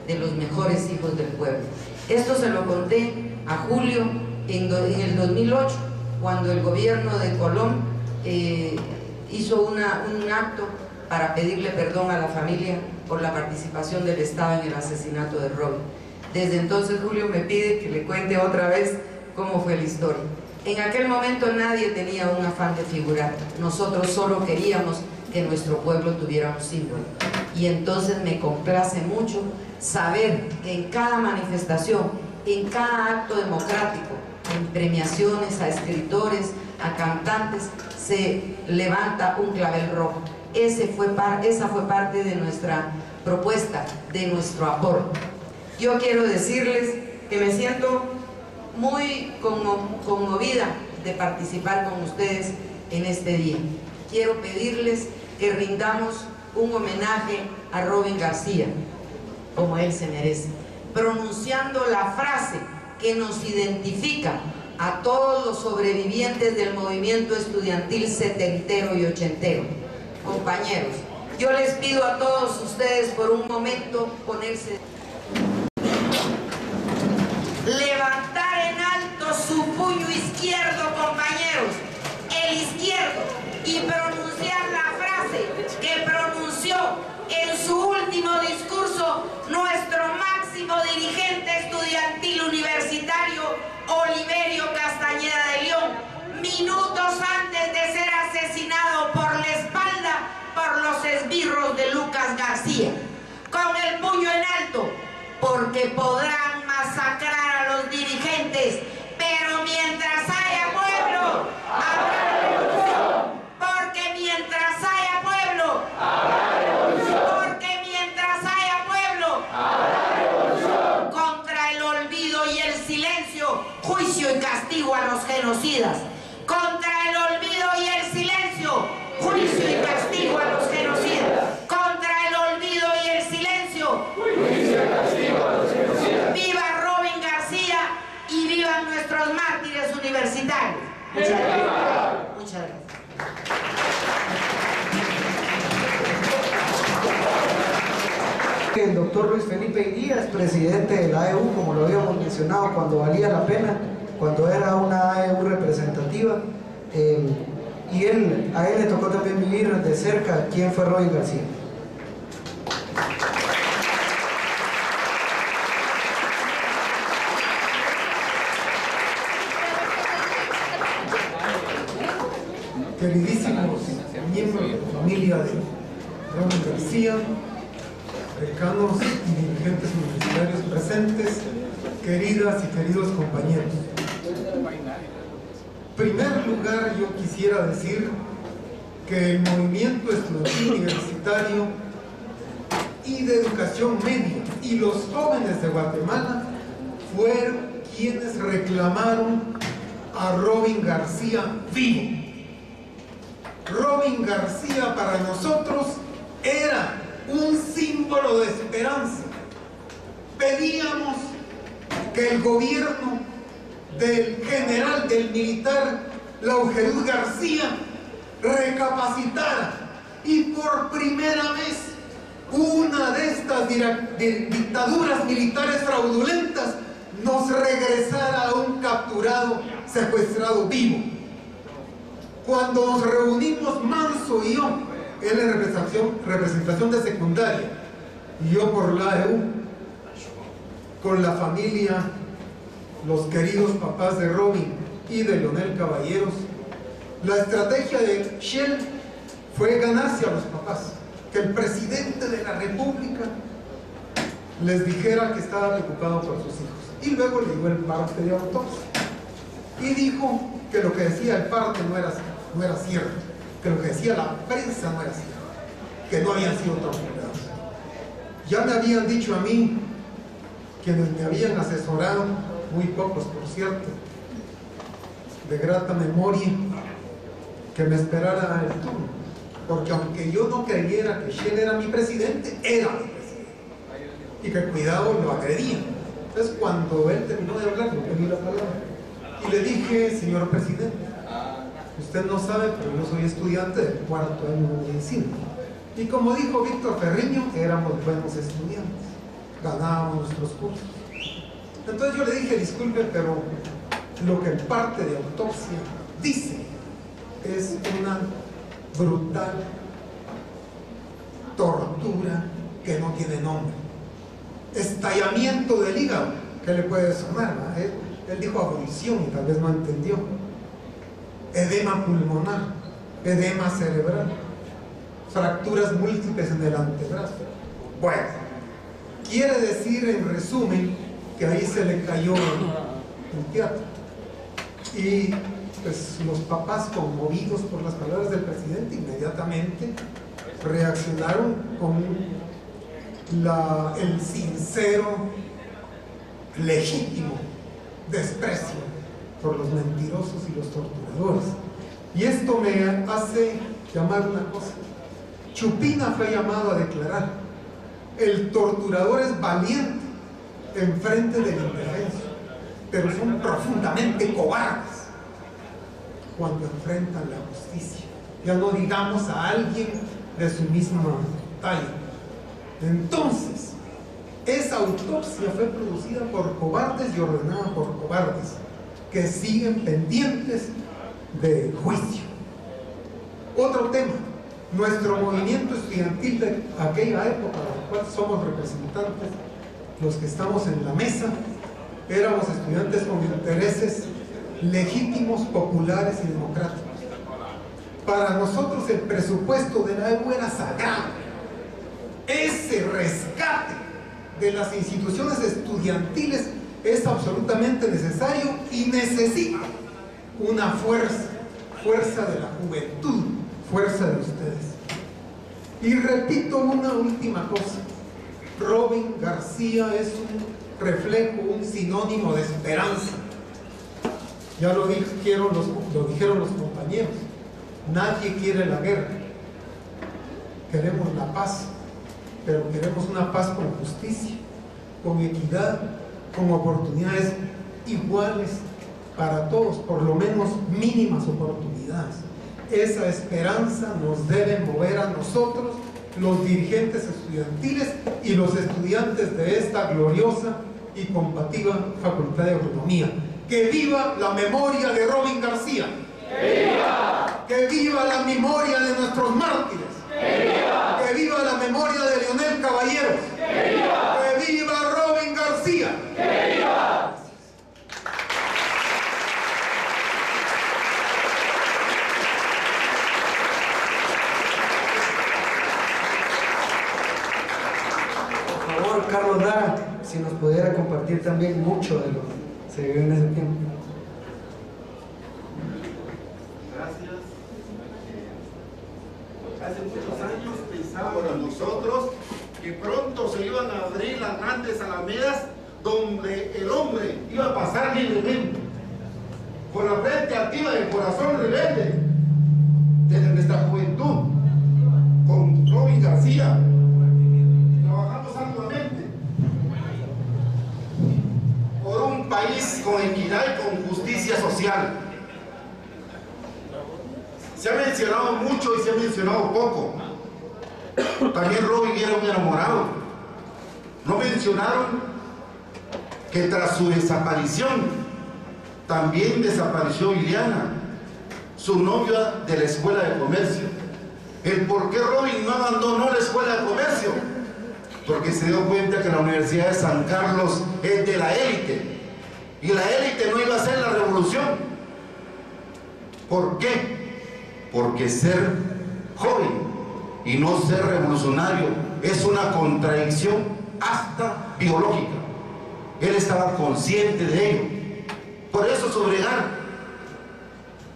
de los mejores hijos del pueblo. Esto se lo conté a Julio en el 2008, cuando el gobierno de Colón hizo un acto para pedirle perdón a la familia por la participación del Estado en el asesinato de Robin. Desde entonces Julio me pide que le cuente otra vez cómo fue la historia. En aquel momento nadie tenía un afán de figurar, nosotros solo queríamos que nuestro pueblo tuviera un símbolo. Y entonces me complace mucho saber que en cada manifestación, en cada acto democrático, en premiaciones a escritores, a cantantes, se levanta un clavel rojo. Esa fue parte de nuestra propuesta, de nuestro aporte. Yo quiero decirles que me siento muy conmovida de participar con ustedes en este día. Quiero pedirles que rindamos un homenaje a Robin García, como él se merece, pronunciando la frase que nos identifica a todos los sobrevivientes del movimiento estudiantil setentero y ochentero. Compañeros, yo les pido a todos ustedes por un momento ponerse, levantar en alto su puño izquierdo, compañeros, el izquierdo, y pronunciar la frase que pronunció en su último discurso nuestro máximo dirigente estudiantil universitario. puño en alto, porque podrán masacrar a los dirigentes, pero mientras haya pueblo, habrá revolución. Porque mientras haya pueblo, habrá revolución. Porque mientras haya pueblo, habrá revolución. Contra el olvido y el silencio, juicio y castigo a los genocidas. Contra el olvido y el silencio, juicio y castigo a los genocidas. Contra el olvido y el silencio, juicio y castigo a los genocidas. ¡Viva Robin García y vivan nuestros mártires universitarios! Muchas gracias. Muchas gracias. El doctor Luis Felipe Irías, presidente de la AEU, como lo habíamos mencionado, cuando valía la pena, cuando era una AEU representativa, y a él le tocó también vivir de cerca quién fue Robin García. Queridísimos miembros de la familia de Robin García, decanos y dirigentes universitarios presentes, queridas y queridos compañeros. En primer lugar, yo quisiera decir que el movimiento estudiantil universitario y de educación media y los jóvenes de Guatemala fueron quienes reclamaron a Robin García vivo. Robin García para nosotros era un símbolo de esperanza. Pedíamos que el gobierno del general, del militar Laugerud García recapacitara y por primera vez una de estas dictaduras militares fraudulentas nos regresara a un capturado, secuestrado vivo. Cuando nos reunimos Manso y yo, él en representación de secundaria y yo por la AEU, con la familia, los queridos papás de Robin y de Leonel Caballeros, la estrategia de Shell fue ganarse a los papás, que el presidente de la República les dijera que estaba preocupado por sus hijos, y luego le dio el parte de autopsia y dijo que lo que decía el parte no era cierto, que lo que decía la prensa no era cierto, que no habían sido torturados. Ya me habían dicho a mí, quienes me habían asesorado, muy pocos por cierto, de grata memoria, que me esperara el turno, porque aunque yo no creyera que Shell era mi presidente, era mi presidente, y que cuidado lo agredían. Entonces cuando él terminó de hablar, yo pedí la palabra y le dije: señor presidente, usted no sabe, pero yo soy estudiante del cuarto año de medicina, y como dijo Víctor Ferriño, éramos buenos estudiantes, ganábamos nuestros cursos. Entonces yo le dije: disculpe, pero lo que el parte de autopsia dice es una brutal tortura que no tiene nombre. Estallamiento del hígado, ¿qué le puede sonar? Él dijo abolición y tal vez no entendió. Edema pulmonar, edema cerebral, fracturas múltiples en el antebrazo. Bueno, quiere decir en resumen que ahí se le cayó el teatro. Y pues los papás, conmovidos por las palabras del presidente, inmediatamente reaccionaron con el sincero, legítimo desprecio por los mentirosos y los torturadores. Y esto me hace llamar una cosa. Chupina fue llamado a declarar: el torturador es valiente en frente del indefenso, pero son profundamente cobardes cuando enfrentan la justicia, ya no digamos a alguien de su misma talla. Entonces, esa autopsia fue producida por cobardes y ordenada por cobardes que siguen pendientes de juicio. Otro tema: nuestro movimiento estudiantil de aquella época, del cual somos representantes, los que estamos en la mesa, éramos estudiantes con intereses legítimos, populares y democráticos. Para nosotros el presupuesto de la AEU era sagrado. Ese rescate de las instituciones estudiantiles es absolutamente necesario y necesita una fuerza de la juventud, fuerza de ustedes. Y repito una última cosa: Robin García es un reflejo, un sinónimo de esperanza. Ya lo dijeron los compañeros, nadie quiere la guerra, queremos la paz, pero queremos una paz con justicia, con equidad, con oportunidades iguales para todos, por lo menos mínimas oportunidades. Esa esperanza nos debe mover a nosotros, los dirigentes estudiantiles y los estudiantes de esta gloriosa y combativa Facultad de Agronomía. ¡Que viva la memoria de Robin García! ¡Que viva! ¡Que viva la memoria de nuestros mártires! ¡Que viva! ¡Que viva la memoria de Leonel Caballeros! ¡Que viva! ¡Que viva Robin García! ¡Que viva! Por favor, Carlos Lara, si nos pudiera compartir también mucho de lo que se vivió en ese tiempo. Gracias. Hace muchos años pensábamos nosotros que pronto se iban a abrir las grandes alamedas donde el hombre iba a pasar libremente, con la frente activa y el corazón rebelde, desde nuestra juventud, con Robin García, trabajamos arduamente por un país con equidad y con justicia social. Se ha mencionado mucho y se ha mencionado poco. También Robin era un enamorado. No mencionaron que tras su desaparición también desapareció Iliana, su novia de la Escuela de Comercio. El por qué Robin no abandonó la Escuela de Comercio: porque se dio cuenta que la Universidad de San Carlos es de la élite, y la élite no iba a hacer la revolución. ¿Por qué? Porque ser joven y no ser revolucionario es una contradicción hasta biológica. Él estaba consciente de ello. Por eso su bregar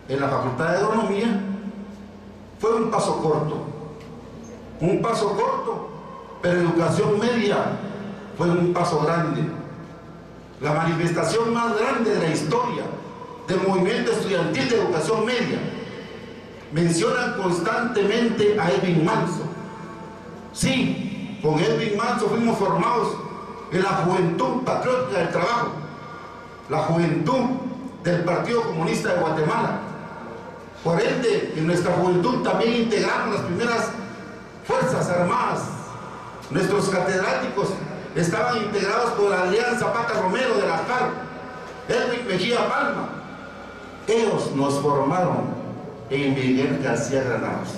en la Facultad de Agronomía fue un paso corto, pero educación media fue un paso grande. La manifestación más grande de la historia del movimiento estudiantil de educación media. Mencionan constantemente a Edwin Manso. Sí, con Edwin Manso fuimos formados en la Juventud Patriótica del Trabajo, la juventud del Partido Comunista de Guatemala. Por ende, en nuestra juventud también integramos las primeras Fuerzas Armadas. Nuestros catedráticos estaban integrados por Adrián Zapata Romero de la FARC, Edwin Mejía Palma. Ellos nos formaron en Miguel García Granados.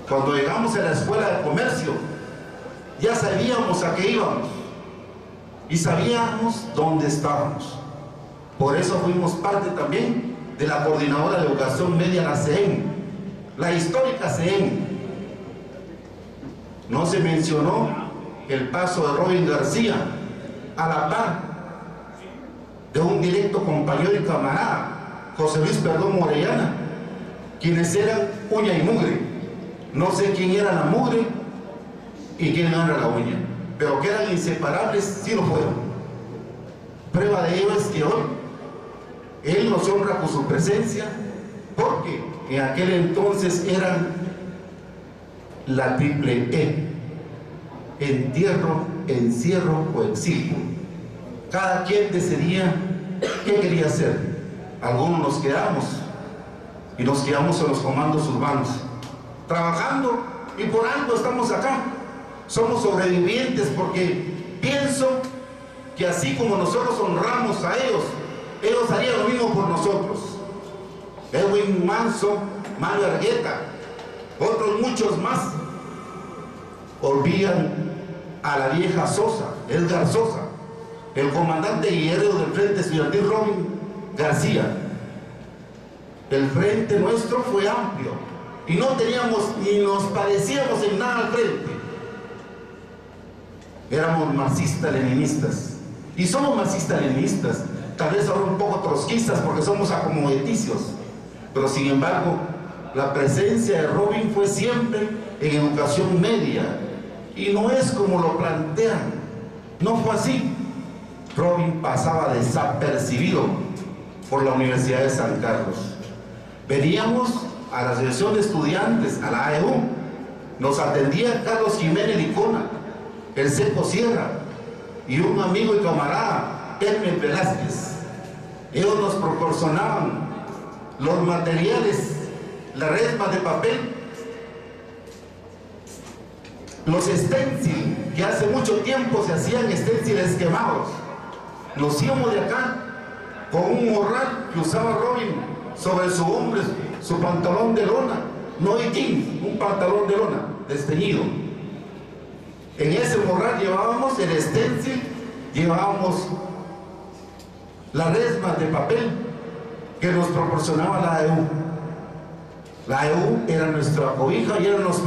Cuando llegamos a la Escuela de Comercio, ya sabíamos a qué íbamos y sabíamos dónde estábamos. Por eso fuimos parte también de la Coordinadora de Educación Media, la CEN, la histórica CEN. No se mencionó el paso de Robin García a la par de un directo compañero y camarada, José Luis Perdomo Orellana, quienes eran uña y mugre. No sé quién era la mugre y quién era la uña, pero que eran inseparables, sí lo fueron. Prueba de ello es que hoy él nos honra con su presencia, porque en aquel entonces eran la triple E: entierro, encierro o exilio. Cada quien decidía qué quería hacer. Algunos nos quedamos y nos quedamos en los comandos urbanos, trabajando, y por algo estamos acá. Somos sobrevivientes porque pienso que así como nosotros honramos a ellos, ellos harían lo mismo por nosotros. Edwin Manso, Mario Argueta, otros muchos más, olvidan a la vieja Sosa, Edgar Sosa, el comandante guerrero del Frente Estudiantil Robin García. El frente nuestro fue amplio y no teníamos ni nos parecíamos en nada al frente. éramos marxistas-leninistas. Y somos marxistas-leninistas, tal vez ahora un poco trotskistas porque somos acomodeticios. Pero sin embargo, la presencia de Robin fue siempre en educación media. Y no es como lo plantean, no fue así. Robin pasaba desapercibido por la Universidad de San Carlos. Veníamos a la Asociación de Estudiantes, a la AEU, nos atendía Carlos Jiménez Licona, el Seco Sierra, y un amigo y camarada, Hermes Velázquez. Ellos nos proporcionaban los materiales, las resmas de papel, los stencils, que hace mucho tiempo se hacían stencils quemados. Nos íbamos de acá con un morral que usaba Robin sobre su hombro, su pantalón de lona, no de jeans, un pantalón de lona, desteñido. En ese morral llevábamos el stencil, llevábamos las resmas de papel que nos proporcionaba la AEU. La AEU era nuestra cobija y eran los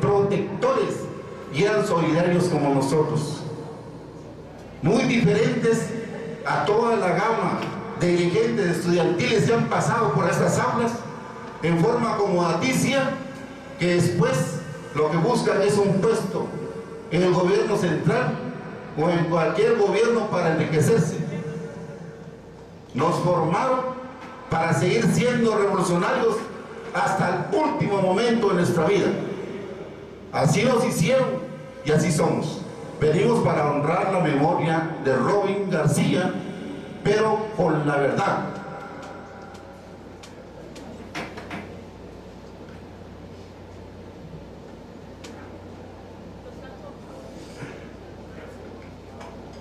protectores y eran solidarios como nosotros. Muy diferentes a toda la gama de dirigentes estudiantiles que han pasado por estas aulas en forma acomodaticia, que después lo que buscan es un puesto en el gobierno central o en cualquier gobierno para enriquecerse. Nos formaron para seguir siendo revolucionarios hasta el último momento de nuestra vida. Así nos hicieron y así somos. Venimos para honrar la memoria de Robin García, pero con la verdad.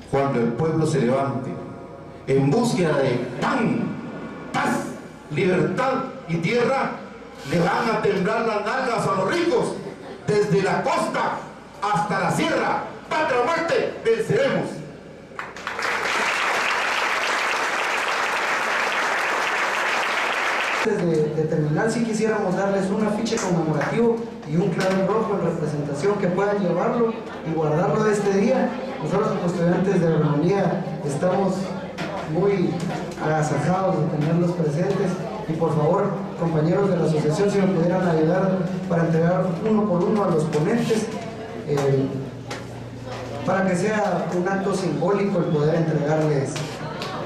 Cuando el pueblo se levante en búsqueda de pan, paz, libertad y tierra, le van a temblar las nalgas a los ricos, desde la costa hasta la sierra. Patria o muerte, venceremos. Antes de terminar, si quisiéramos darles un afiche conmemorativo y un clavel rojo en representación que puedan llevarlo y guardarlo de este día. Nosotros como estudiantes de agronomía estamos muy agasajados de tenerlos presentes, y por favor, compañeros de la asociación, si me pudieran ayudar para entregar uno por uno a los ponentes, para que sea un acto simbólico el poder entregarles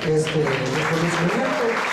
este reconocimiento.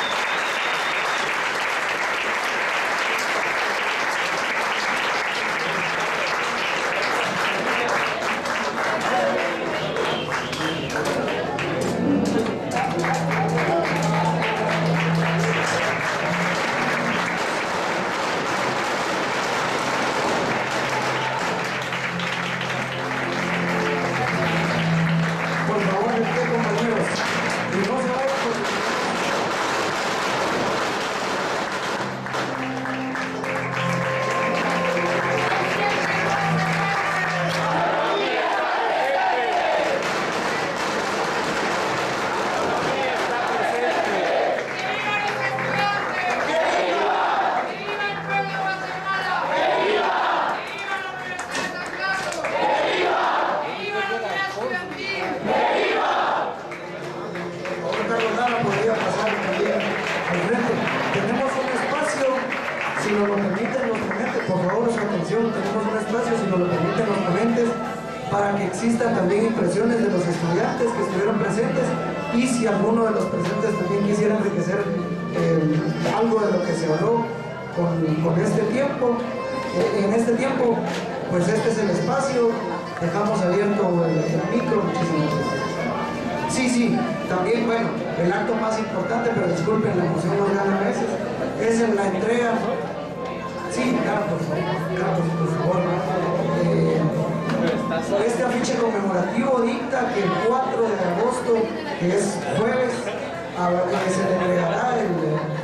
Para que existan también impresiones de los estudiantes que estuvieron presentes, y si alguno de los presentes también quisiera enriquecer algo de lo que se habló con este tiempo. En este tiempo, pues este es el espacio, dejamos abierto el micro. Sí, también, bueno, el acto más importante, pero disculpen, la emoción nos gana a veces, es en la entrega. Sí, Carlos, por favor. Este afiche conmemorativo dicta que el 4 de agosto, que es jueves, se le entregará el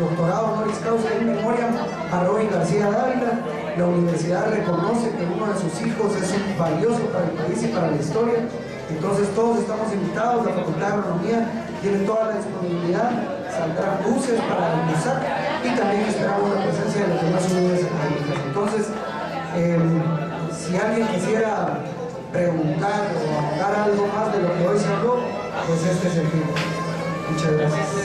doctorado honoris causa in memoriam a Robin García Dávila. La universidad reconoce que uno de sus hijos es valioso para el país y para la historia. Entonces todos estamos invitados. La Facultad de Agronomía tiene toda la disponibilidad, saldrán buses para almorzar y también esperamos la presencia de las demás unidades académicas. Entonces, si alguien quisiera preguntar o ahondar algo más de lo que hoy se habló, pues este es el fin. Muchas gracias.